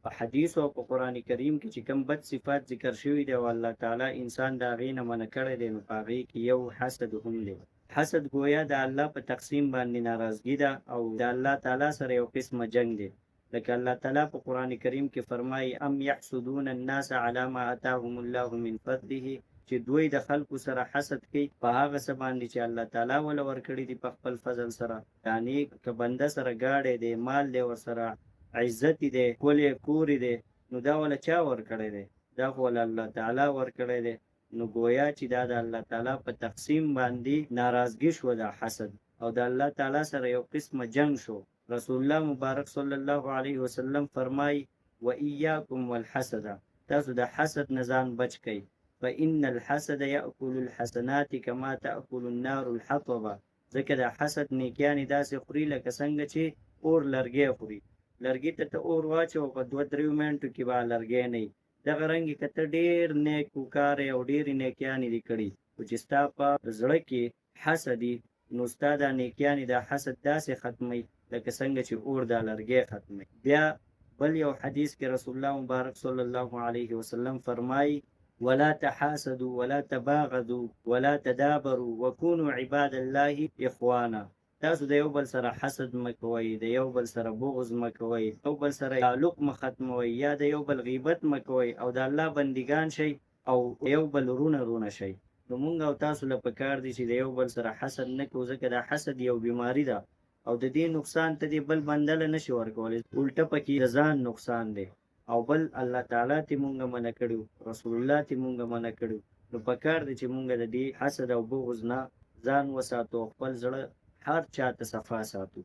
په حدیث او په قرآن کریم کې چې کوم بد صفات ذکر شوي دی او الله تعالی انسان د هغې نه منع کړی دی، نو په هغې کې یو حسد هم دی. حسد گویا د الله په تقسیم باندې ناراضګي ده او د الله تعالی سره یو قسمه جنگ دی. لکه الله تعالی په قرآن کریم کې فرمایي ام یحسدون الناس علی ما اتاهم الله من فضله، چې دوی د خلکو سره حسد کوي په هغه څه باندې چې الله تعالی ولا ورکړي دي په خپل فضل سره. یعنی که بنده سره ګاډی دی، مال دی، ورسره عزت دی، کلی کور دی، نو دا ولا چا ورکړی دی؟ دا خو الله تعالی ورکړی دی. نو گویا چې دا د الله تعالی په تقسیم باندې ناراضګي شو د حسد، او د الله تعالی سره یو قسمه جنگ شو. رسول الله مبارک صلی الله علیه وسلم فرمای و ایاکم والحسد، تاسو د حسد نه ځان بچ کئ، فإن الحسد یأکل الحسنات کما تأکل النار الحطب، ځکه د حسد نیکیانې داسې خوري لکه څنګه چې اور لرګی خوري. لرګي ته اور واچو په 2-3 منټو کې به لرګی نه وي. دغه رنګې که ته ډېر نیک وکار او ډېرې نیکیانې دې کړي، خو چې ستا په زړه کې حسد وي، نو ستا دا نیکیانې دا حسد داسې ختموي لکه څنګه چې اور دا لرګی ختموي. بیا بل یو حدیث کې رسول الله مبارک صلی الله علیه وسلم فرمایي ولا تحاسدوا ولا تباغضوا ولا تدابروا وكونوا عباد الله اخوانا، تاسو د یو بل سره حسد مکوئ، د یو بل سره بغض مکوئ، یو بل سره تعلق مختموئ، یا د یو بل غیبت مکوئ، او د الله بندگان شئ او یو بل رونه شئ. نو مونږ او تاسو له پکار دي چې د یو بل سره حسد نه کوو، ځکه دا حسد یو بیماری ده او د دې نقصان ته دې بل بنده له نشي ورکولی، الټه پکې د ځان نقصان دی. او بل الله تعالی تی مونږه منع کړو، رسول الله تی مونږه منع کړو. نو پکار دي چې مونږه د دې حسد او بغض نه ځان وساتو، خپل زړه هر چاته صفا ساتو.